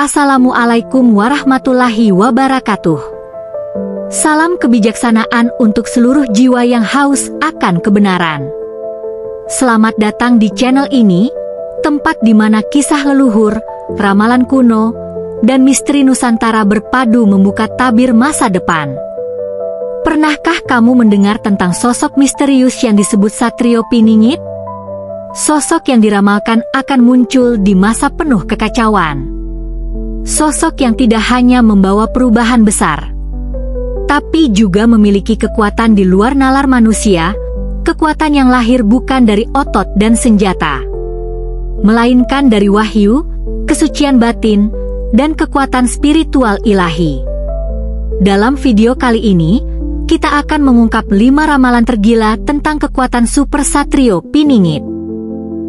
Assalamualaikum warahmatullahi wabarakatuh. Salam kebijaksanaan untuk seluruh jiwa yang haus akan kebenaran. Selamat datang di channel ini, tempat di mana kisah leluhur, ramalan kuno, dan misteri Nusantara berpadu membuka tabir masa depan. Pernahkah kamu mendengar tentang sosok misterius yang disebut Satrio Piningit? Sosok yang diramalkan akan muncul di masa penuh kekacauan. Sosok yang tidak hanya membawa perubahan besar, tapi juga memiliki kekuatan di luar nalar manusia, kekuatan yang lahir bukan dari otot dan senjata, melainkan dari wahyu, kesucian batin, dan kekuatan spiritual ilahi. Dalam video kali ini, kita akan mengungkap 5 ramalan tergila tentang kekuatan Super Satrio Piningit.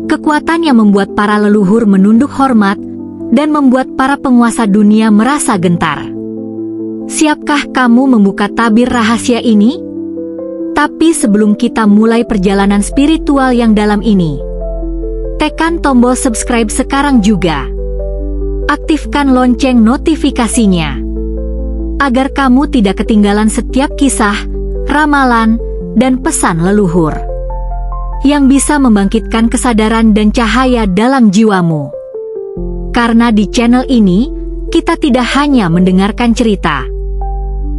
Kekuatan yang membuat para leluhur menunduk hormat dan membuat para penguasa dunia merasa gentar. Siapkah kamu membuka tabir rahasia ini? Tapi sebelum kita mulai perjalanan spiritual yang dalam ini, tekan tombol subscribe sekarang juga. Aktifkan lonceng notifikasinya, agar kamu tidak ketinggalan setiap kisah, ramalan, dan pesan leluhur yang bisa membangkitkan kesadaran dan cahaya dalam jiwamu. Karena di channel ini, kita tidak hanya mendengarkan cerita,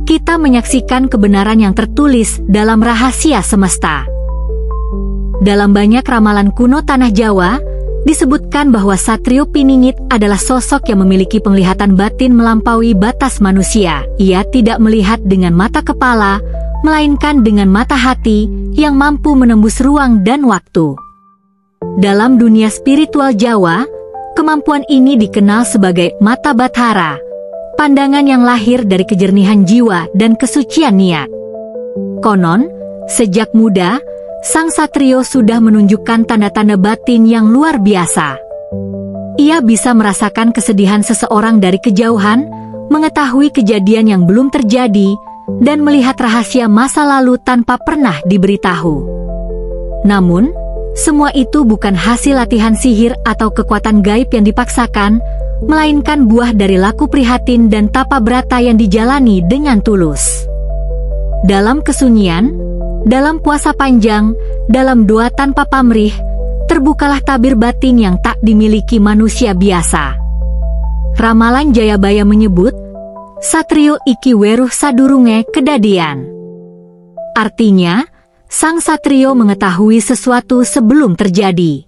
kita menyaksikan kebenaran yang tertulis dalam rahasia semesta. Dalam banyak ramalan kuno tanah Jawa, disebutkan bahwa Satrio Piningit adalah sosok yang memiliki penglihatan batin melampaui batas manusia. Ia tidak melihat dengan mata kepala, melainkan dengan mata hati yang mampu menembus ruang dan waktu. Dalam dunia spiritual Jawa, kemampuan ini dikenal sebagai mata bathara, pandangan yang lahir dari kejernihan jiwa dan kesucian niat. Konon, sejak muda, Sang Satrio sudah menunjukkan tanda-tanda batin yang luar biasa. Ia bisa merasakan kesedihan seseorang dari kejauhan, mengetahui kejadian yang belum terjadi, dan melihat rahasia masa lalu tanpa pernah diberitahu. Namun, semua itu bukan hasil latihan sihir atau kekuatan gaib yang dipaksakan, melainkan buah dari laku prihatin dan tapa brata yang dijalani dengan tulus. Dalam kesunyian, dalam puasa panjang, dalam doa tanpa pamrih, terbukalah tabir batin yang tak dimiliki manusia biasa. Ramalan Jayabaya menyebut, Satrio iki weruh sadurunge kedadian. Artinya, Sang Satrio mengetahui sesuatu sebelum terjadi.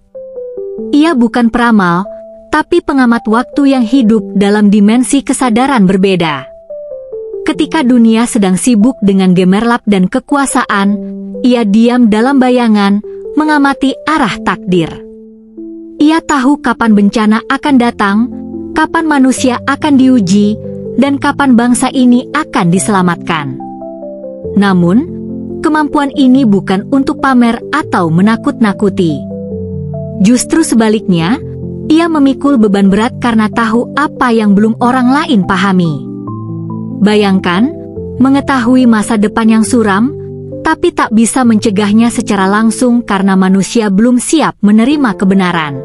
Ia bukan peramal, tapi pengamat waktu yang hidup dalam dimensi kesadaran berbeda. Ketika dunia sedang sibuk dengan gemerlap dan kekuasaan, ia diam dalam bayangan, mengamati arah takdir. Ia tahu kapan bencana akan datang, kapan manusia akan diuji, dan kapan bangsa ini akan diselamatkan. Namun, kemampuan ini bukan untuk pamer atau menakut-nakuti. Justru sebaliknya, ia memikul beban berat karena tahu apa yang belum orang lain pahami. Bayangkan, mengetahui masa depan yang suram, tapi tak bisa mencegahnya secara langsung karena manusia belum siap menerima kebenaran.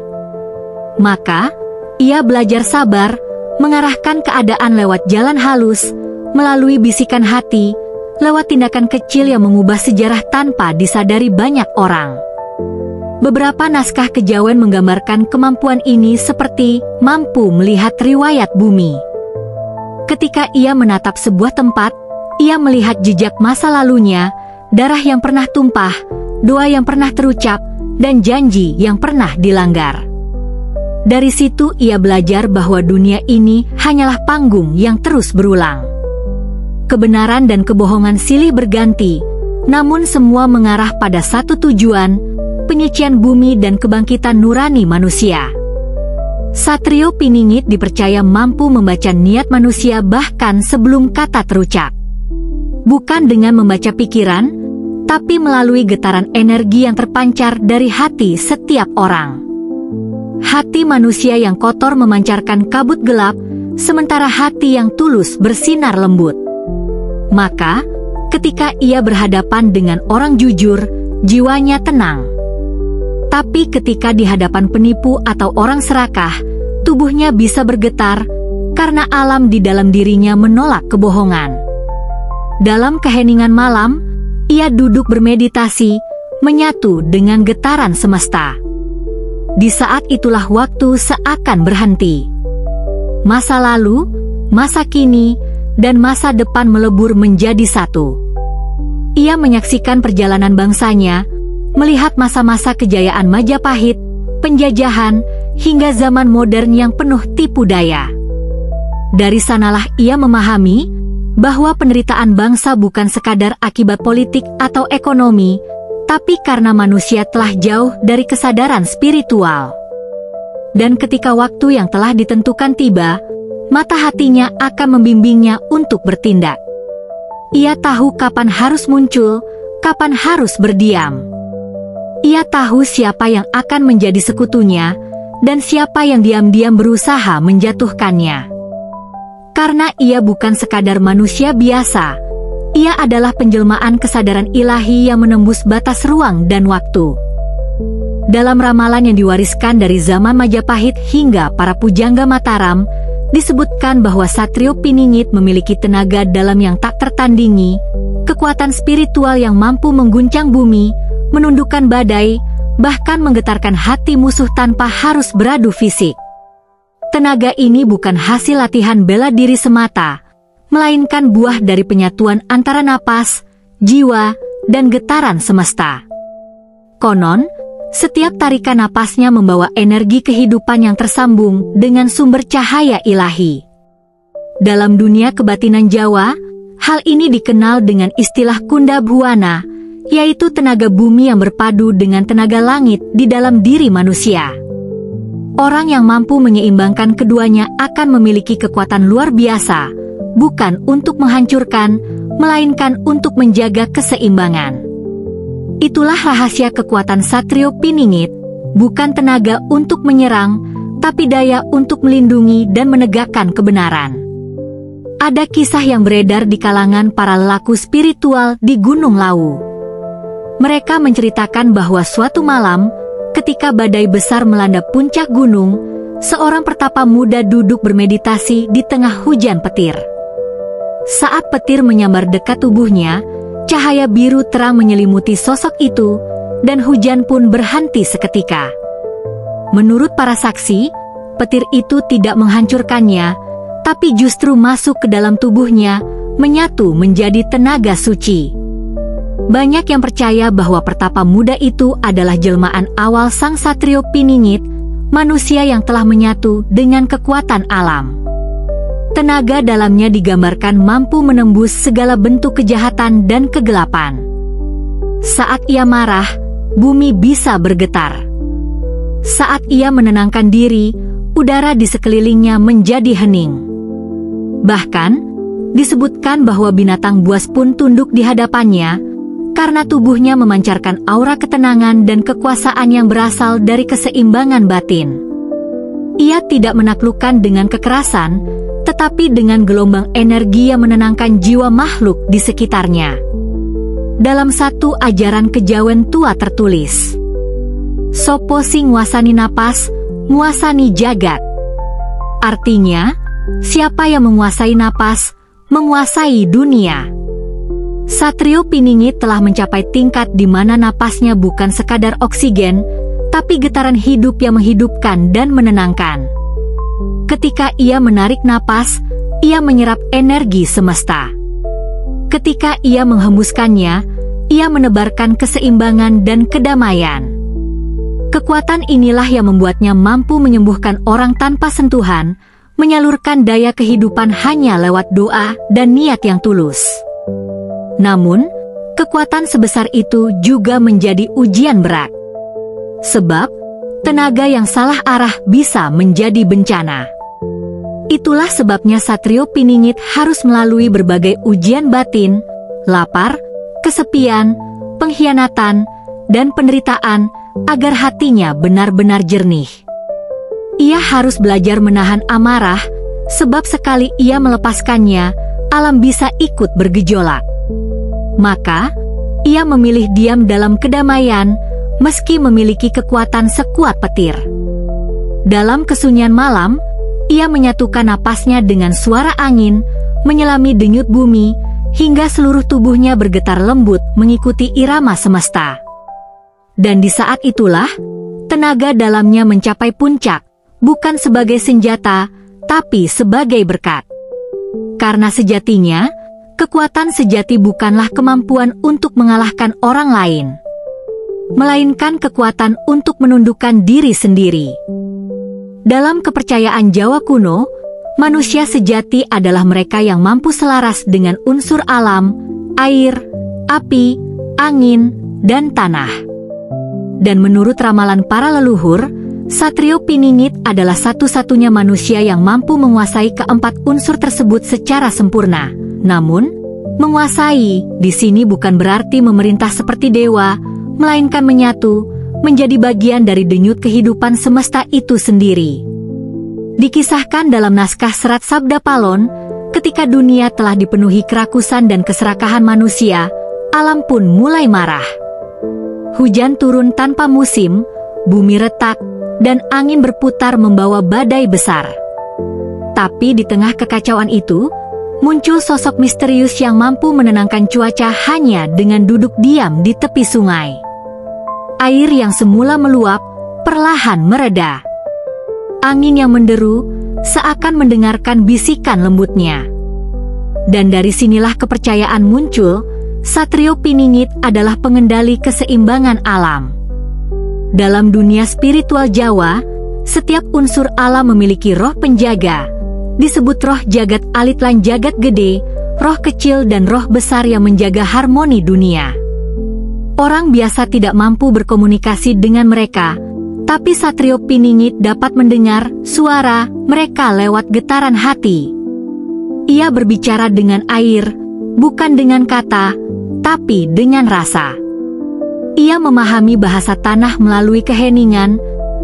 Maka, ia belajar sabar, mengarahkan keadaan lewat jalan halus, melalui bisikan hati, lewat tindakan kecil yang mengubah sejarah tanpa disadari banyak orang. Beberapa naskah kejawen menggambarkan kemampuan ini seperti mampu melihat riwayat bumi. Ketika ia menatap sebuah tempat, ia melihat jejak masa lalunya, darah yang pernah tumpah, doa yang pernah terucap, dan janji yang pernah dilanggar. Dari situ ia belajar bahwa dunia ini hanyalah panggung yang terus berulang. Kebenaran dan kebohongan silih berganti, namun semua mengarah pada satu tujuan, penyucian bumi dan kebangkitan nurani manusia. Satrio Piningit dipercaya mampu membaca niat manusia bahkan sebelum kata terucap. Bukan dengan membaca pikiran, tapi melalui getaran energi yang terpancar dari hati setiap orang. Hati manusia yang kotor memancarkan kabut gelap, sementara hati yang tulus bersinar lembut. Maka, ketika ia berhadapan dengan orang jujur, jiwanya tenang. Tapi ketika di hadapan penipu atau orang serakah, tubuhnya bisa bergetar, karena alam di dalam dirinya menolak kebohongan. Dalam keheningan malam, ia duduk bermeditasi, menyatu dengan getaran semesta. Di saat itulah waktu seakan berhenti. Masa lalu, masa kini, dan masa depan melebur menjadi satu. Ia menyaksikan perjalanan bangsanya, melihat masa-masa kejayaan Majapahit, penjajahan, hingga zaman modern yang penuh tipu daya. Dari sanalah ia memahami bahwa penderitaan bangsa bukan sekadar akibat politik atau ekonomi, tapi karena manusia telah jauh dari kesadaran spiritual. Dan ketika waktu yang telah ditentukan tiba, mata hatinya akan membimbingnya untuk bertindak. Ia tahu kapan harus muncul, kapan harus berdiam. Ia tahu siapa yang akan menjadi sekutunya, dan siapa yang diam-diam berusaha menjatuhkannya. Karena ia bukan sekadar manusia biasa, ia adalah penjelmaan kesadaran ilahi yang menembus batas ruang dan waktu. Dalam ramalan yang diwariskan dari zaman Majapahit hingga para pujangga Mataram, disebutkan bahwa Satrio Piningit memiliki tenaga dalam yang tak tertandingi, kekuatan spiritual yang mampu mengguncang bumi, menundukkan badai, bahkan menggetarkan hati musuh tanpa harus beradu fisik. Tenaga ini bukan hasil latihan bela diri semata, melainkan buah dari penyatuan antara napas, jiwa, dan getaran semesta. Konon, setiap tarikan napasnya membawa energi kehidupan yang tersambung dengan sumber cahaya ilahi. Dalam dunia kebatinan Jawa, hal ini dikenal dengan istilah Kunda Bhuwana, yaitu tenaga bumi yang berpadu dengan tenaga langit di dalam diri manusia. Orang yang mampu menyeimbangkan keduanya akan memiliki kekuatan luar biasa, bukan untuk menghancurkan, melainkan untuk menjaga keseimbangan. Itulah rahasia kekuatan Satrio Piningit, bukan tenaga untuk menyerang, tapi daya untuk melindungi dan menegakkan kebenaran. Ada kisah yang beredar di kalangan para lelaku spiritual di Gunung Lawu. Mereka menceritakan bahwa suatu malam, ketika badai besar melanda puncak gunung, seorang pertapa muda duduk bermeditasi di tengah hujan petir. Saat petir menyambar dekat tubuhnya, cahaya biru terang menyelimuti sosok itu, dan hujan pun berhenti seketika. Menurut para saksi, petir itu tidak menghancurkannya, tapi justru masuk ke dalam tubuhnya, menyatu menjadi tenaga suci. Banyak yang percaya bahwa pertapa muda itu adalah jelmaan awal Sang Satrio Piningit, manusia yang telah menyatu dengan kekuatan alam. Tenaga dalamnya digambarkan mampu menembus segala bentuk kejahatan dan kegelapan. Saat ia marah, bumi bisa bergetar. Saat ia menenangkan diri, udara di sekelilingnya menjadi hening. Bahkan, disebutkan bahwa binatang buas pun tunduk di hadapannya, karena tubuhnya memancarkan aura ketenangan dan kekuasaan yang berasal dari keseimbangan batin. Ia tidak menaklukkan dengan kekerasan, tetapi dengan gelombang energi yang menenangkan jiwa makhluk di sekitarnya. Dalam satu ajaran kejawen tua tertulis, "Sopo sing nguasani napas, nguasani jagat." Artinya, siapa yang menguasai napas, menguasai dunia. Satrio Piningit telah mencapai tingkat di mana napasnya bukan sekadar oksigen, tapi getaran hidup yang menghidupkan dan menenangkan. Ketika ia menarik napas, ia menyerap energi semesta. Ketika ia menghembuskannya, ia menebarkan keseimbangan dan kedamaian. Kekuatan inilah yang membuatnya mampu menyembuhkan orang tanpa sentuhan, menyalurkan daya kehidupan hanya lewat doa dan niat yang tulus. Namun, kekuatan sebesar itu juga menjadi ujian berat. Sebab, tenaga yang salah arah bisa menjadi bencana. Itulah sebabnya Satrio Piningit harus melalui berbagai ujian batin, lapar, kesepian, pengkhianatan, dan penderitaan agar hatinya benar-benar jernih. Ia harus belajar menahan amarah, sebab sekali ia melepaskannya, alam bisa ikut bergejolak. Maka, ia memilih diam dalam kedamaian, meski memiliki kekuatan sekuat petir. Dalam kesunyian malam, ia menyatukan napasnya dengan suara angin, menyelami denyut bumi, hingga seluruh tubuhnya bergetar lembut mengikuti irama semesta. Dan di saat itulah, tenaga dalamnya mencapai puncak, bukan sebagai senjata, tapi sebagai berkat. Karena sejatinya, kekuatan sejati bukanlah kemampuan untuk mengalahkan orang lain, melainkan kekuatan untuk menundukkan diri sendiri. Dalam kepercayaan Jawa kuno, manusia sejati adalah mereka yang mampu selaras dengan unsur alam, air, api, angin, dan tanah. Dan menurut ramalan para leluhur, Satrio Piningit adalah satu-satunya manusia yang mampu menguasai keempat unsur tersebut secara sempurna. Namun, menguasai di sini bukan berarti memerintah seperti dewa, melainkan menyatu, menjadi bagian dari denyut kehidupan semesta itu sendiri. Dikisahkan dalam naskah Serat Sabda Palon, ketika dunia telah dipenuhi kerakusan dan keserakahan manusia, alam pun mulai marah. Hujan turun tanpa musim, bumi retak, dan angin berputar membawa badai besar. Tapi di tengah kekacauan itu, muncul sosok misterius yang mampu menenangkan cuaca hanya dengan duduk diam di tepi sungai. Air yang semula meluap, perlahan mereda. Angin yang menderu, seakan mendengarkan bisikan lembutnya. Dan dari sinilah kepercayaan muncul, Satrio Piningit adalah pengendali keseimbangan alam. Dalam dunia spiritual Jawa, setiap unsur alam memiliki roh penjaga, disebut roh jagat alit lan jagat gede, roh kecil dan roh besar yang menjaga harmoni dunia. Orang biasa tidak mampu berkomunikasi dengan mereka, tapi Satrio Piningit dapat mendengar suara mereka lewat getaran hati. Ia berbicara dengan air, bukan dengan kata, tapi dengan rasa. Ia memahami bahasa tanah melalui keheningan,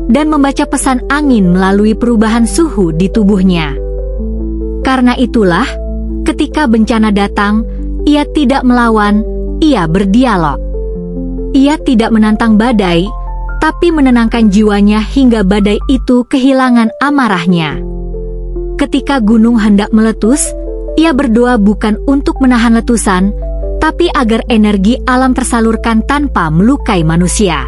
dan membaca pesan angin melalui perubahan suhu di tubuhnya. Karena itulah, ketika bencana datang, ia tidak melawan, ia berdialog. Ia tidak menantang badai, tapi menenangkan jiwanya hingga badai itu kehilangan amarahnya. Ketika gunung hendak meletus, ia berdoa bukan untuk menahan letusan, tapi agar energi alam tersalurkan tanpa melukai manusia.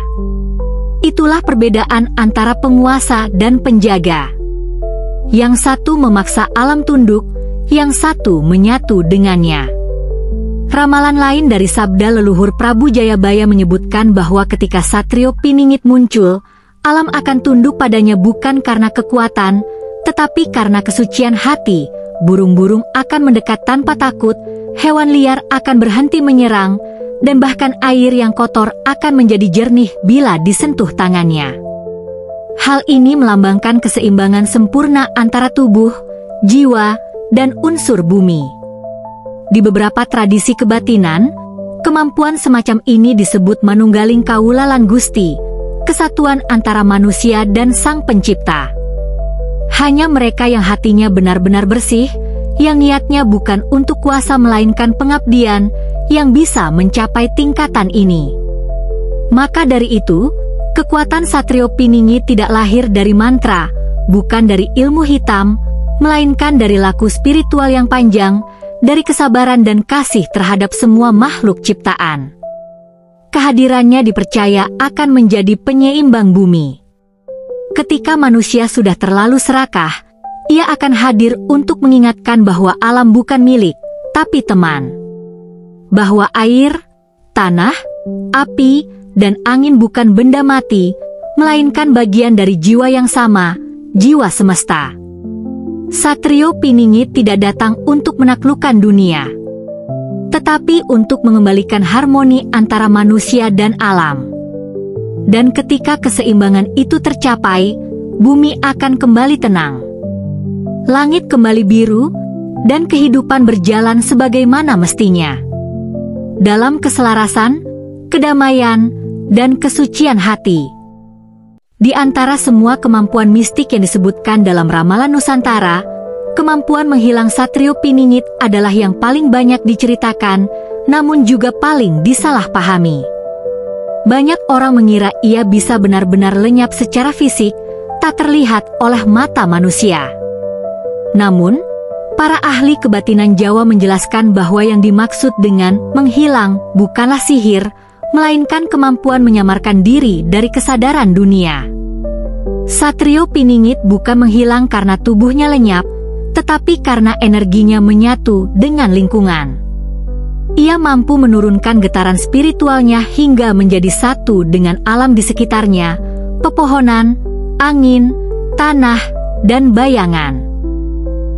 Itulah perbedaan antara penguasa dan penjaga. Yang satu memaksa alam tunduk, yang satu menyatu dengannya. Ramalan lain dari sabda leluhur Prabu Jayabaya menyebutkan bahwa ketika Satrio Piningit muncul, alam akan tunduk padanya bukan karena kekuatan, tetapi karena kesucian hati. Burung-burung akan mendekat tanpa takut, hewan liar akan berhenti menyerang, dan bahkan air yang kotor akan menjadi jernih bila disentuh tangannya. Hal ini melambangkan keseimbangan sempurna antara tubuh, jiwa, dan unsur bumi. Di beberapa tradisi kebatinan, kemampuan semacam ini disebut manunggaling kaula lan Gusti, kesatuan antara manusia dan Sang Pencipta. Hanya mereka yang hatinya benar-benar bersih, yang niatnya bukan untuk kuasa melainkan pengabdian, yang bisa mencapai tingkatan ini. Maka dari itu, kekuatan Satrio Piningit tidak lahir dari mantra, bukan dari ilmu hitam, melainkan dari laku spiritual yang panjang, dari kesabaran dan kasih terhadap semua makhluk ciptaan. Kehadirannya dipercaya akan menjadi penyeimbang bumi. Ketika manusia sudah terlalu serakah, ia akan hadir untuk mengingatkan bahwa alam bukan milik, tapi teman. Bahwa air, tanah, api, dan angin bukan benda mati, melainkan bagian dari jiwa yang sama, jiwa semesta. Satrio Piningit tidak datang untuk menaklukkan dunia, tetapi untuk mengembalikan harmoni antara manusia dan alam. Dan ketika keseimbangan itu tercapai, bumi akan kembali tenang. Langit kembali biru, dan kehidupan berjalan sebagaimana mestinya. Dalam keselarasan, kedamaian, dan kesucian hati. Di antara semua kemampuan mistik yang disebutkan dalam ramalan Nusantara, kemampuan menghilang Satrio Piningit adalah yang paling banyak diceritakan, namun juga paling disalahpahami. Banyak orang mengira ia bisa benar-benar lenyap secara fisik, tak terlihat oleh mata manusia. Namun, para ahli kebatinan Jawa menjelaskan bahwa yang dimaksud dengan menghilang bukanlah sihir, melainkan kemampuan menyamarkan diri dari kesadaran dunia. Satrio Piningit bukan menghilang karena tubuhnya lenyap, tetapi karena energinya menyatu dengan lingkungan. Ia mampu menurunkan getaran spiritualnya hingga menjadi satu dengan alam di sekitarnya, pepohonan, angin, tanah, dan bayangan.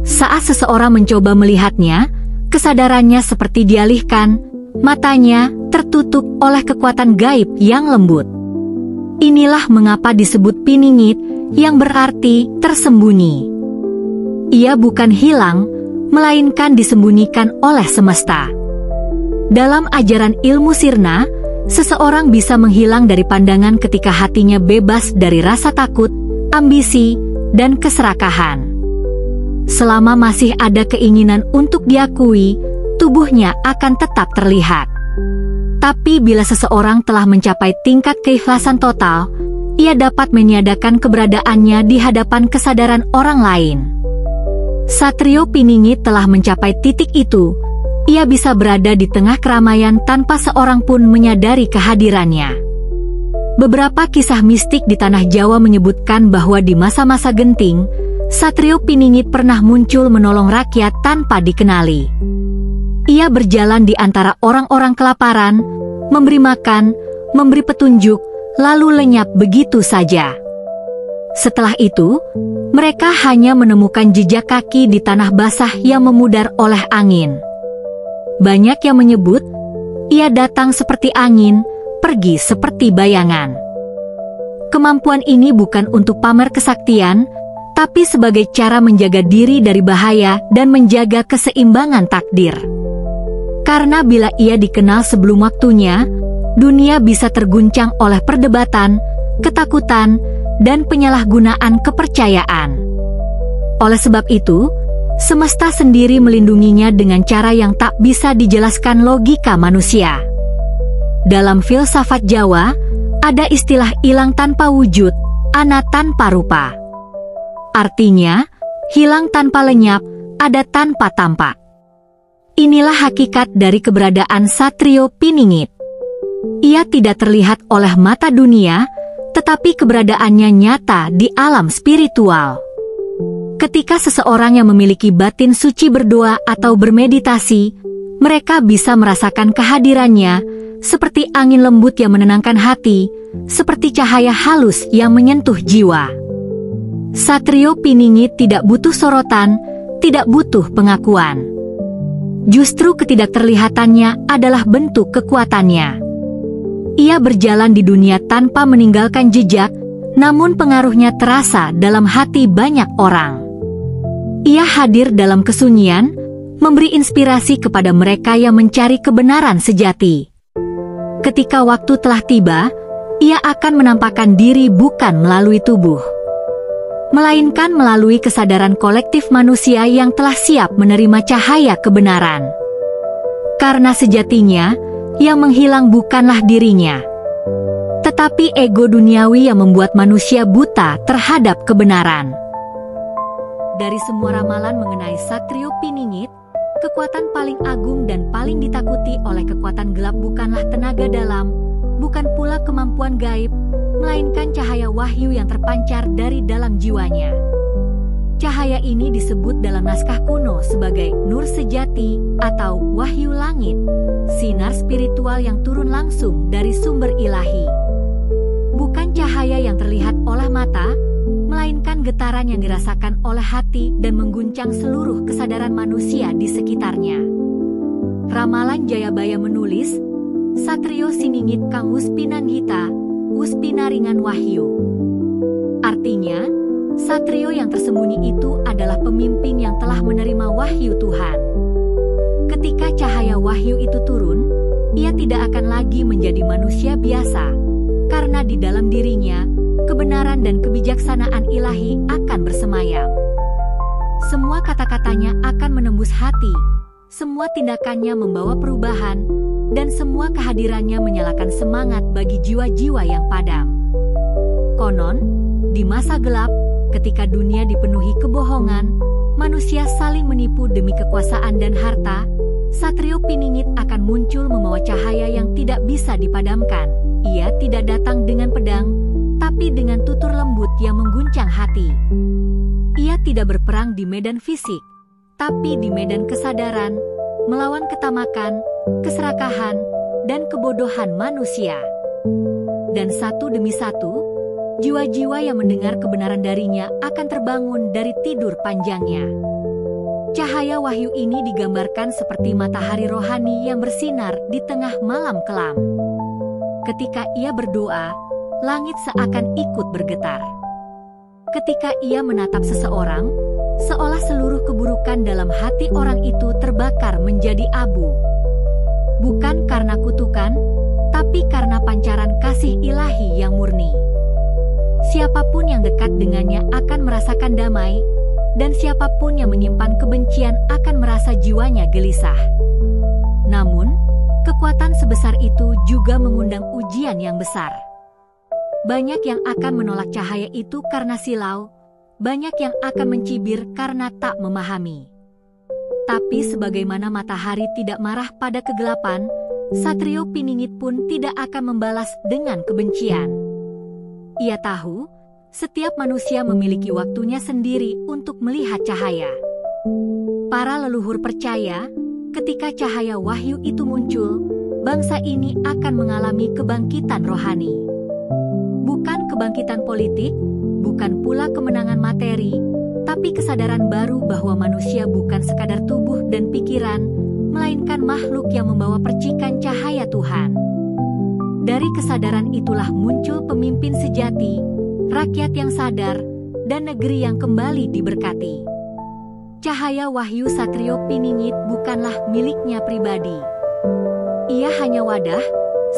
Saat seseorang mencoba melihatnya, kesadarannya seperti dialihkan, matanya tertutup oleh kekuatan gaib yang lembut. Inilah mengapa disebut Piningit, yang berarti tersembunyi. Ia bukan hilang, melainkan disembunyikan oleh semesta. Dalam ajaran ilmu sirna, seseorang bisa menghilang dari pandangan ketika hatinya bebas dari rasa takut, ambisi, dan keserakahan. Selama masih ada keinginan untuk diakui, tubuhnya akan tetap terlihat. Tapi bila seseorang telah mencapai tingkat keikhlasan total, ia dapat meniadakan keberadaannya di hadapan kesadaran orang lain. Satrio Piningit telah mencapai titik itu. Ia bisa berada di tengah keramaian tanpa seorang pun menyadari kehadirannya. Beberapa kisah mistik di tanah Jawa menyebutkan bahwa di masa-masa genting, Satrio Piningit pernah muncul menolong rakyat tanpa dikenali. Ia berjalan di antara orang-orang kelaparan, memberi makan, memberi petunjuk, lalu lenyap begitu saja. Setelah itu, mereka hanya menemukan jejak kaki di tanah basah yang memudar oleh angin. Banyak yang menyebut, ia datang seperti angin, pergi seperti bayangan. Kemampuan ini bukan untuk pamer kesaktian, tapi sebagai cara menjaga diri dari bahaya dan menjaga keseimbangan takdir. Karena bila ia dikenal sebelum waktunya, dunia bisa terguncang oleh perdebatan, ketakutan, dan penyalahgunaan kepercayaan. Oleh sebab itu, semesta sendiri melindunginya dengan cara yang tak bisa dijelaskan logika manusia. Dalam filsafat Jawa, ada istilah hilang tanpa wujud, ana tanpa rupa. Artinya, hilang tanpa lenyap, ada tanpa tampak. Inilah hakikat dari keberadaan Satrio Piningit. Ia tidak terlihat oleh mata dunia, tetapi keberadaannya nyata di alam spiritual. Ketika seseorang yang memiliki batin suci berdoa atau bermeditasi, mereka bisa merasakan kehadirannya, seperti angin lembut yang menenangkan hati, seperti cahaya halus yang menyentuh jiwa. Satrio Piningit tidak butuh sorotan, tidak butuh pengakuan. Justru ketidakterlihatannya adalah bentuk kekuatannya. Ia berjalan di dunia tanpa meninggalkan jejak, namun pengaruhnya terasa dalam hati banyak orang. Ia hadir dalam kesunyian, memberi inspirasi kepada mereka yang mencari kebenaran sejati. Ketika waktu telah tiba, ia akan menampakkan diri bukan melalui tubuh, melainkan melalui kesadaran kolektif manusia yang telah siap menerima cahaya kebenaran. Karena sejatinya, yang menghilang bukanlah dirinya, tetapi ego duniawi yang membuat manusia buta terhadap kebenaran. Dari semua ramalan mengenai Satrio Piningit, kekuatan paling agung dan paling ditakuti oleh kekuatan gelap bukanlah tenaga dalam, bukan pula kemampuan gaib, melainkan cahaya wahyu yang terpancar dari dalam jiwanya. Cahaya ini disebut dalam naskah kuno sebagai nur sejati atau wahyu langit, sinar spiritual yang turun langsung dari sumber ilahi. Bukan cahaya yang terlihat oleh mata, melainkan getaran yang dirasakan oleh hati dan mengguncang seluruh kesadaran manusia di sekitarnya. Ramalan Jayabaya menulis, Satrio Siningit Kang Wuspinanhita, Wuspinaringan Wahyu. Artinya, Satrio yang tersembunyi itu adalah pemimpin yang telah menerima wahyu Tuhan. Ketika cahaya wahyu itu turun, ia tidak akan lagi menjadi manusia biasa, karena di dalam dirinya, kebenaran dan kebijaksanaan ilahi akan bersemayam. Semua kata-katanya akan menembus hati, semua tindakannya membawa perubahan, dan semua kehadirannya menyalakan semangat bagi jiwa-jiwa yang padam. Konon, di masa gelap, ketika dunia dipenuhi kebohongan, manusia saling menipu demi kekuasaan dan harta, Satrio Piningit akan muncul membawa cahaya yang tidak bisa dipadamkan. Ia tidak datang dengan pedang, tapi dengan tutur lembut yang mengguncang hati. Ia tidak berperang di medan fisik, tapi di medan kesadaran, melawan ketamakan, keserakahan, dan kebodohan manusia. Dan satu demi satu, jiwa-jiwa yang mendengar kebenaran darinya akan terbangun dari tidur panjangnya. Cahaya wahyu ini digambarkan seperti matahari rohani yang bersinar di tengah malam kelam. Ketika ia berdoa, langit seakan ikut bergetar. Ketika ia menatap seseorang, seolah seluruh keburukan dalam hati orang itu terbakar menjadi abu. Bukan karena kutukan, tapi karena pancaran kasih ilahi yang murni. Siapapun yang dekat dengannya akan merasakan damai, dan siapapun yang menyimpan kebencian akan merasa jiwanya gelisah. Namun, kekuatan sebesar itu juga mengundang ujian yang besar. Banyak yang akan menolak cahaya itu karena silau, banyak yang akan mencibir karena tak memahami. Tapi sebagaimana matahari tidak marah pada kegelapan, Satrio Piningit pun tidak akan membalas dengan kebencian. Ia tahu, setiap manusia memiliki waktunya sendiri untuk melihat cahaya. Para leluhur percaya, ketika cahaya wahyu itu muncul, bangsa ini akan mengalami kebangkitan rohani. Bukan kebangkitan politik, bukan pula kemenangan materi, tapi kesadaran baru bahwa manusia bukan sekadar tubuh dan pikiran, melainkan makhluk yang membawa percikan cahaya Tuhan. Dari kesadaran itulah muncul pemimpin sejati, rakyat yang sadar, dan negeri yang kembali diberkati. Cahaya wahyu Satrio Piningit bukanlah miliknya pribadi. Ia hanya wadah,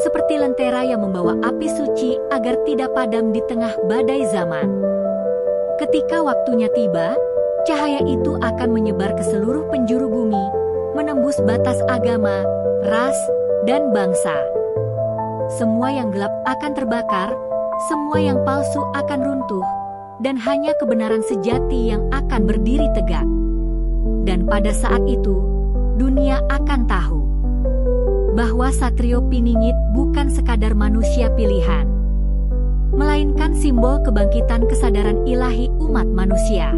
seperti lentera yang membawa api suci agar tidak padam di tengah badai zaman. Ketika waktunya tiba, cahaya itu akan menyebar ke seluruh penjuru bumi, menembus batas agama, ras, dan bangsa. Semua yang gelap akan terbakar, semua yang palsu akan runtuh, dan hanya kebenaran sejati yang akan berdiri tegak. Dan pada saat itu, dunia akan tahu bahwa Satrio Piningit bukan sekadar manusia pilihan, melainkan simbol kebangkitan kesadaran ilahi umat manusia.